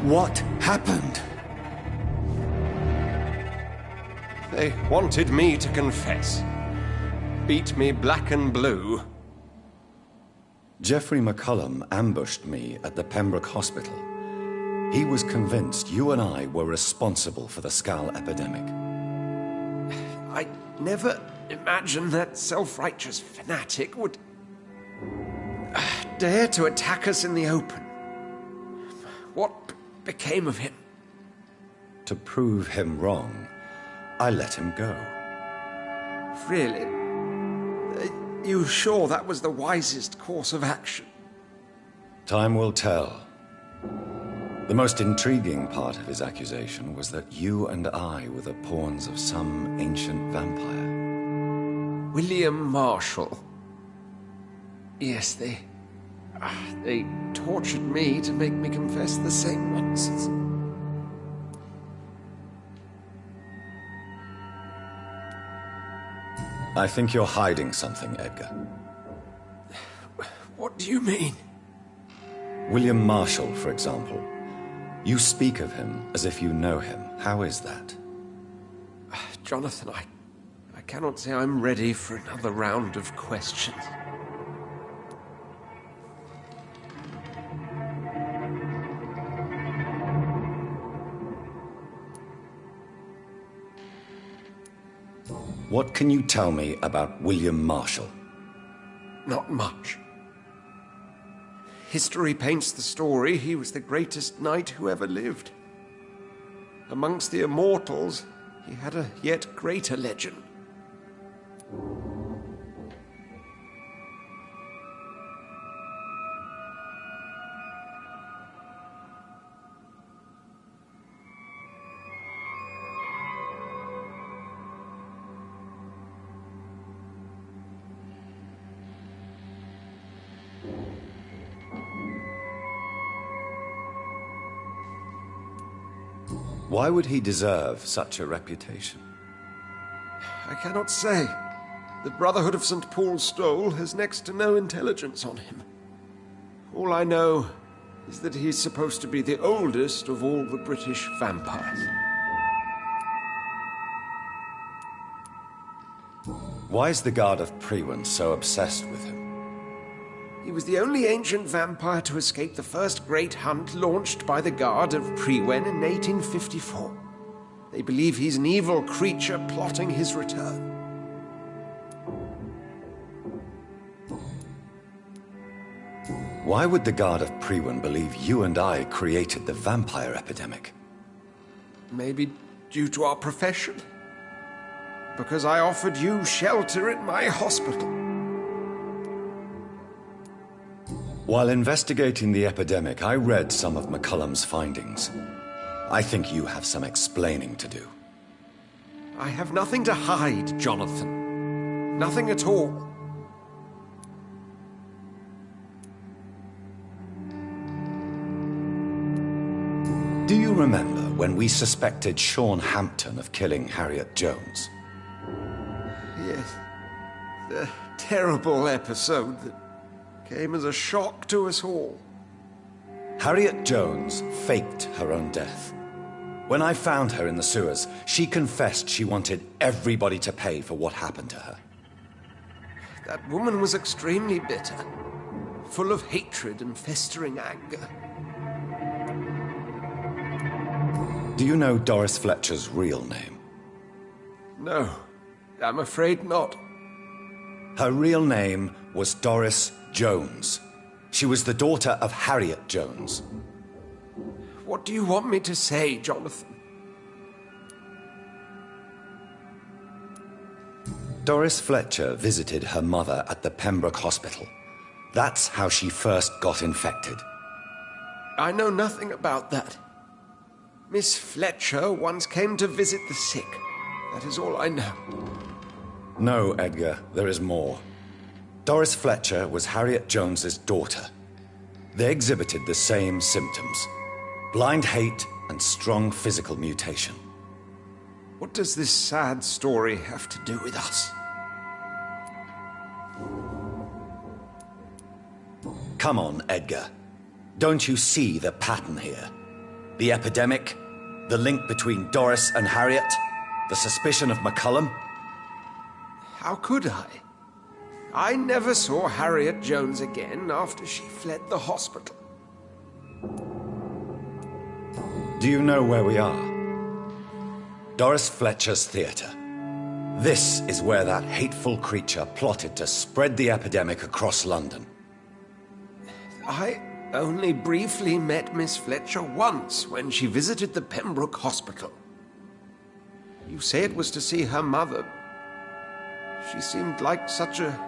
What happened? They wanted me to confess. Beat me black and blue. Jeffrey McCullum ambushed me at the Pembroke Hospital. He was convinced you and I were responsible for the Skal epidemic. I never imagined that self-righteous fanatic would dare to attack us in the open. What became of him? To prove him wrong, I let him go. Really? Are you sure that was the wisest course of action? Time will tell. The most intriguing part of his accusation was that you and I were the pawns of some ancient vampire. William Marshall. Yes, they tortured me to make me confess the same nonsense. I think you're hiding something, Edgar. What do you mean? William Marshall, for example. You speak of him as if you know him. How is that? Jonathan, I cannot say I'm ready for another round of questions. What can you tell me about William Marshall? Not much. History paints the story he was the greatest knight who ever lived. Amongst the immortals, he had a yet greater legend. Why would he deserve such a reputation? I cannot say. The Brotherhood of St. Paul's Stole has next to no intelligence on him. All I know is that he's supposed to be the oldest of all the British vampires. Why is the Guard of Priwen so obsessed with him? He was the only ancient vampire to escape the first great hunt launched by the Guard of Priwen in 1854. They believe he's an evil creature plotting his return. Why would the Guard of Priwen believe you and I created the vampire epidemic? Maybe due to our profession. Because I offered you shelter at my hospital. While investigating the epidemic, I read some of McCullum's findings. I think you have some explaining to do. I have nothing to hide, Jonathan. Nothing at all. Do you remember when we suspected Sean Hampton of killing Harriet Jones? Yes. The terrible episode that came as a shock to us all. Harriet Jones faked her own death. When I found her in the sewers, she confessed she wanted everybody to pay for what happened to her. That woman was extremely bitter, full of hatred and festering anger. Do you know Doris Fletcher's real name? No, I'm afraid not. Her real name was Doris Jones. She was the daughter of Harriet Jones. What do you want me to say, Jonathan? Doris Fletcher visited her mother at the Pembroke Hospital. That's how she first got infected. I know nothing about that. Miss Fletcher once came to visit the sick. That is all I know. No, Edgar, there is more. Doris Fletcher was Harriet Jones's daughter. They exhibited the same symptoms: blind hate and strong physical mutation. What does this sad story have to do with us? Come on, Edgar. Don't you see the pattern here? The epidemic, the link between Doris and Harriet, the suspicion of McCullum. How could I? I never saw Harriet Jones again after she fled the hospital. Do you know where we are? Doris Fletcher's theatre. This is where that hateful creature plotted to spread the epidemic across London. I only briefly met Miss Fletcher once when she visited the Pembroke Hospital. You say it was to see her mother. She seemed like such a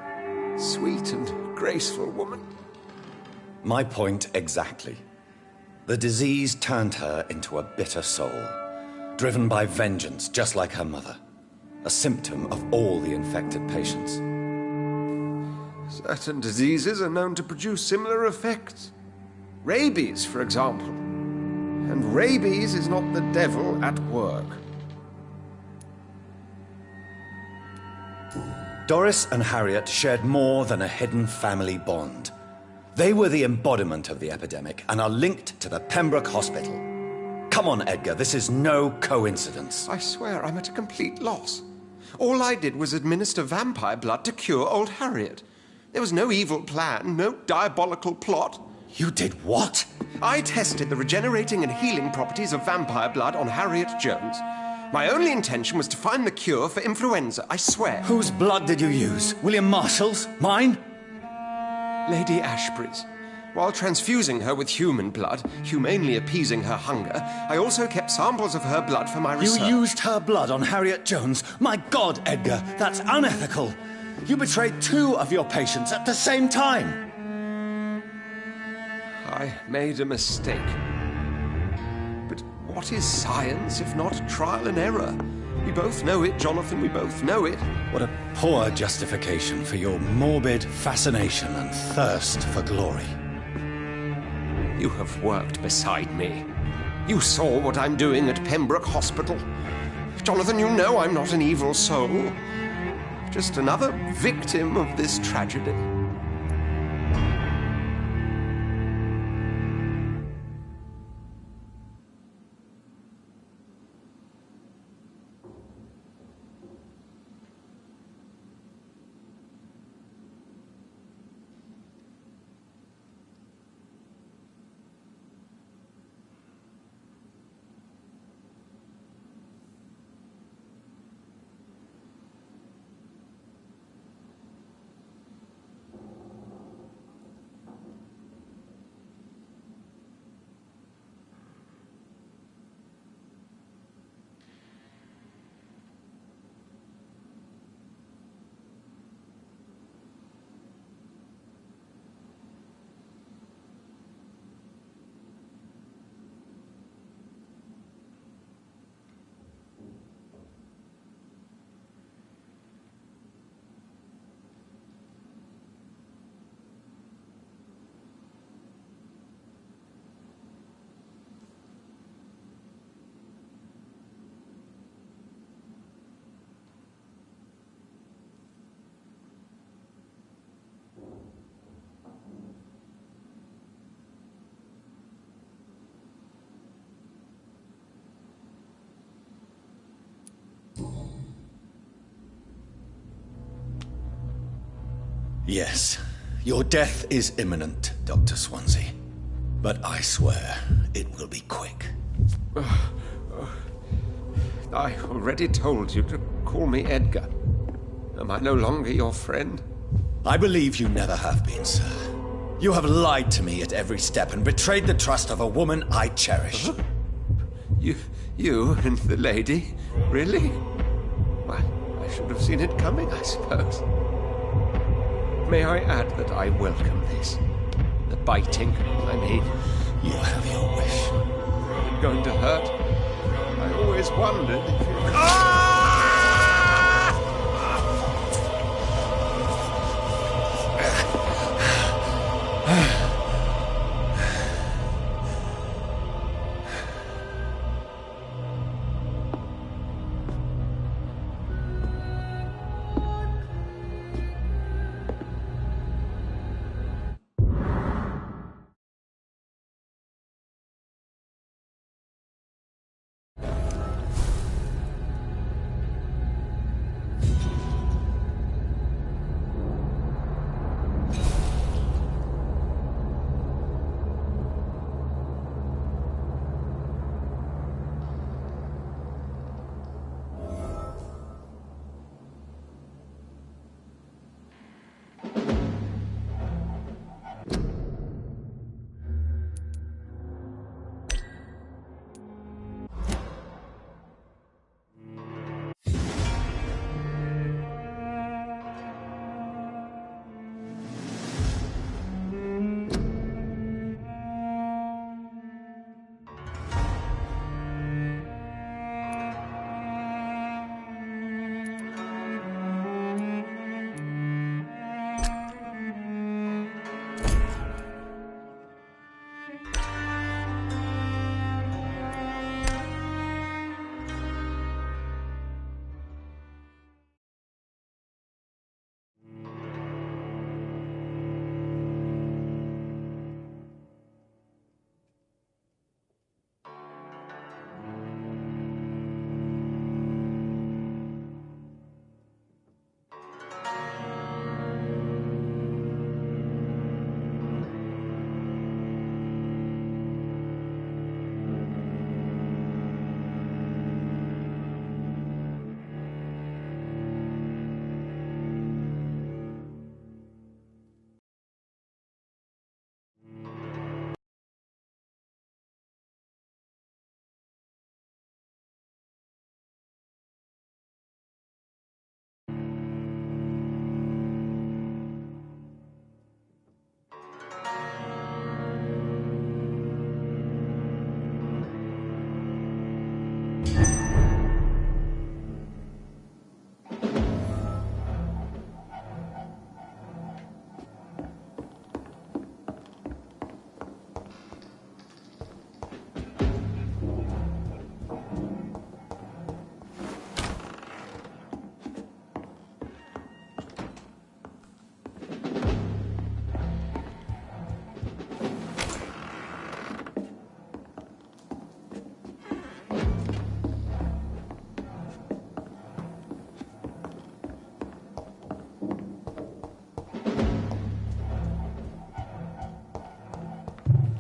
sweet and graceful woman. My point exactly. The disease turned her into a bitter soul, driven by vengeance just like her mother. A symptom of all the infected patients. Certain diseases are known to produce similar effects. Rabies, for example. And rabies is not the devil at work. Doris and Harriet shared more than a hidden family bond. They were the embodiment of the epidemic and are linked to the Pembroke Hospital. Come on, Edgar, this is no coincidence. I swear I'm at a complete loss. All I did was administer vampire blood to cure old Harriet. There was no evil plan, no diabolical plot. You did what? I tested the regenerating and healing properties of vampire blood on Harriet Jones. My only intention was to find the cure for influenza, I swear. Whose blood did you use? William Marshall's? Mine? Lady Ashbury's. While transfusing her with human blood, humanely appeasing her hunger, I also kept samples of her blood for my research. You used her blood on Harriet Jones? My God, Edgar, that's unethical. You betrayed 2 of your patients at the same time. I made a mistake. But what is science if not trial and error? We both know it, Jonathan, we both know it. What a poor justification for your morbid fascination and thirst for glory. You have worked beside me. You saw what I'm doing at Pembroke Hospital. Jonathan, you know I'm not an evil soul. Just another victim of this tragedy. Yes, your death is imminent, Dr. Swansea. But I swear it will be quick. I already told you to call me Edgar. Am I no longer your friend? I believe you never have been, sir. You have lied to me at every step and betrayed the trust of a woman I cherish. You and the lady? Really? Why, I should have seen it coming, I suppose. May I add that I welcome this? The biting, I mean. You have your wish. Is it going to hurt? I always wondered if you... Ah!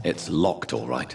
It's locked, all right.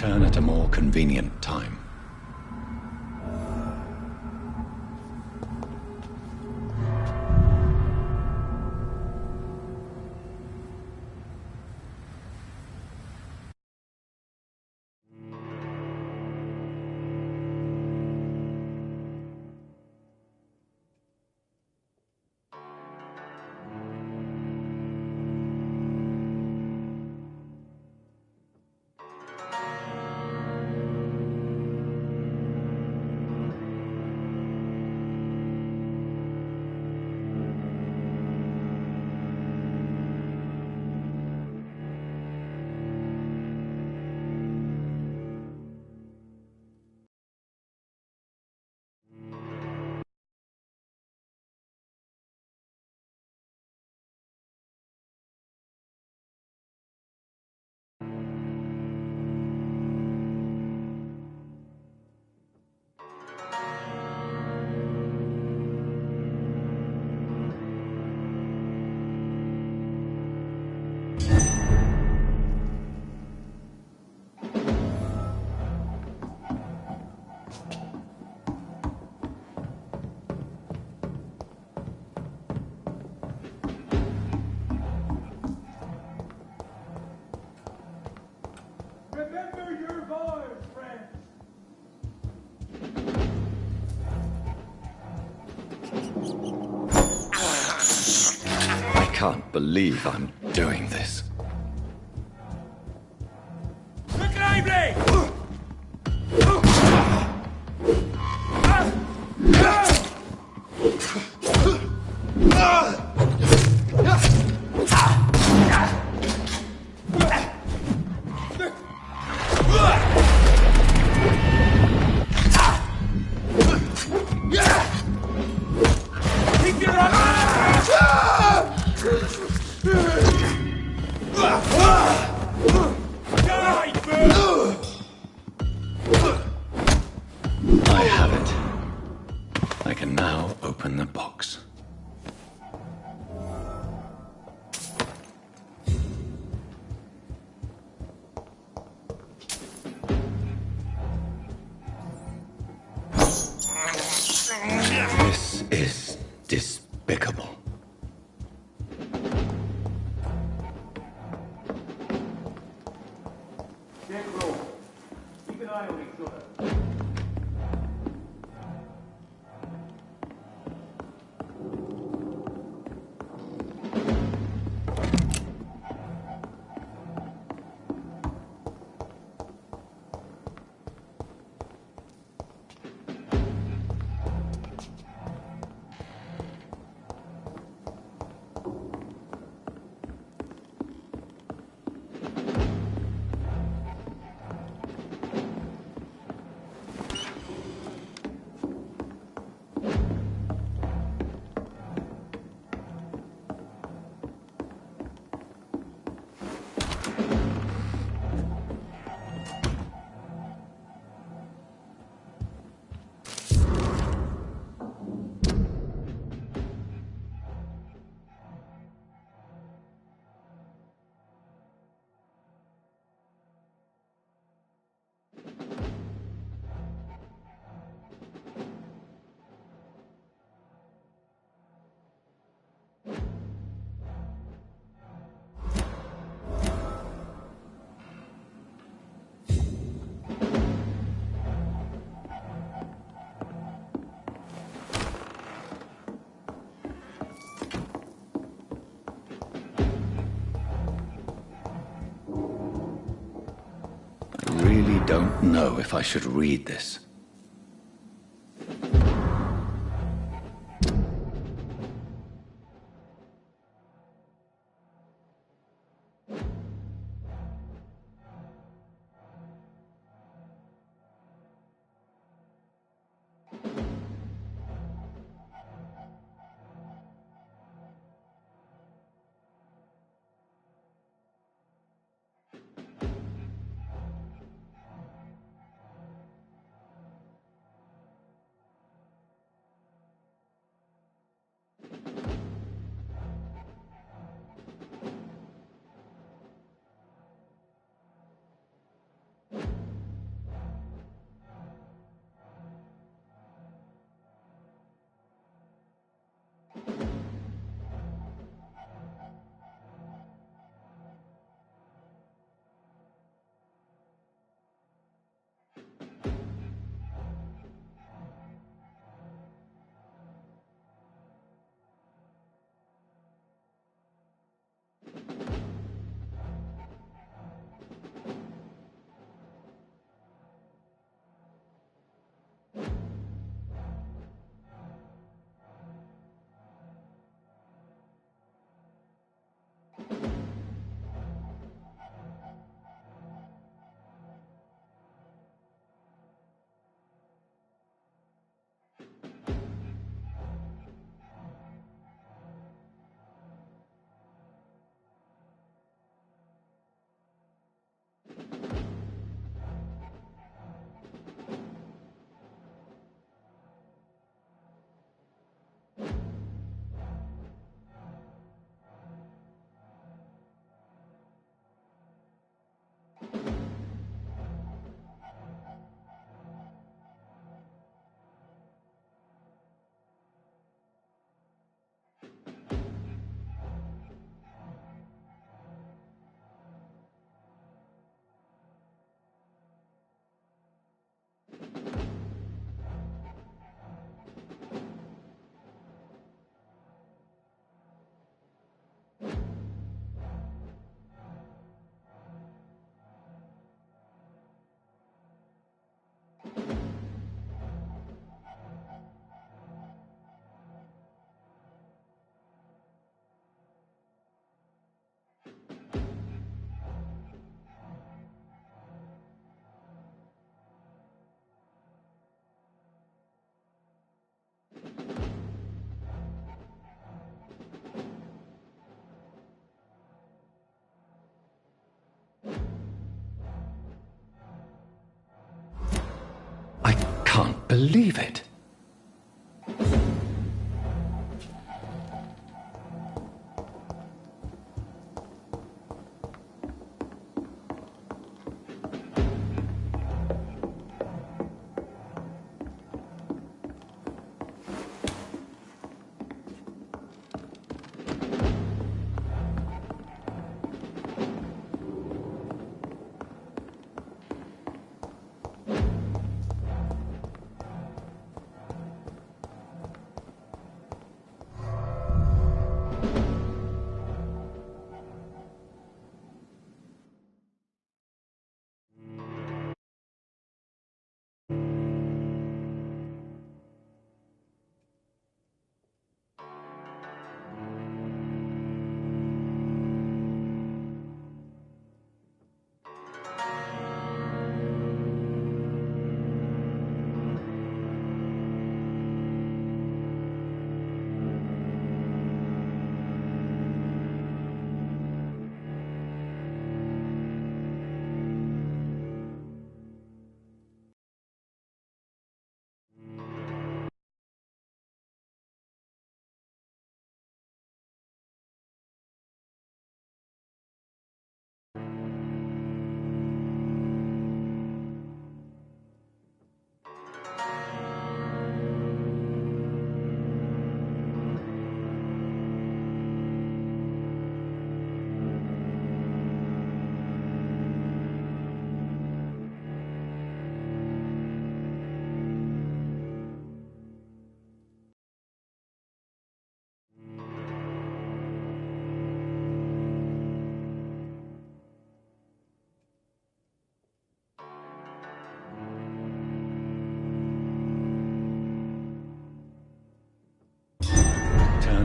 Return at a more convenient time. Remember your vows, friends! I can't believe I'm doing this. I have it. I can now open the box. This is despicable. Deck roll. Keep an eye on each other. I really don't know if I should read this. can't believe it.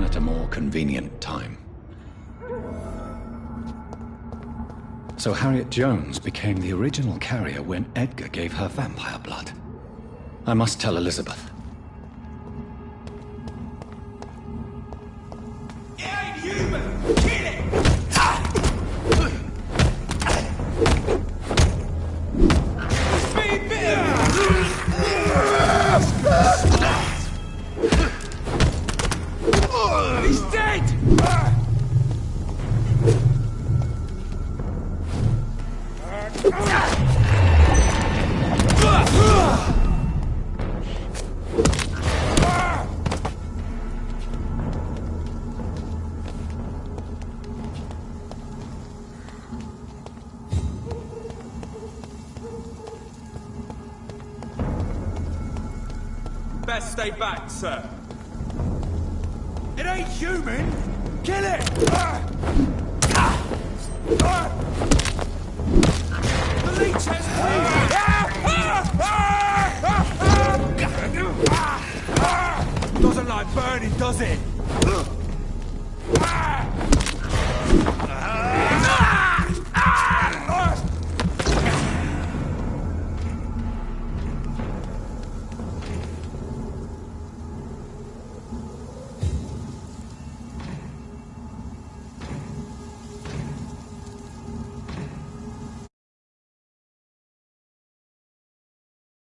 At a more convenient time. So Harriet Jones became the original carrier when Edgar gave her vampire blood. I must tell Elizabeth. It ain't human! Kill it! Speed bitter! He's dead! Best stay back, sir. It ain't human! Kill it! The leech has wings! Doesn't like burning, does it?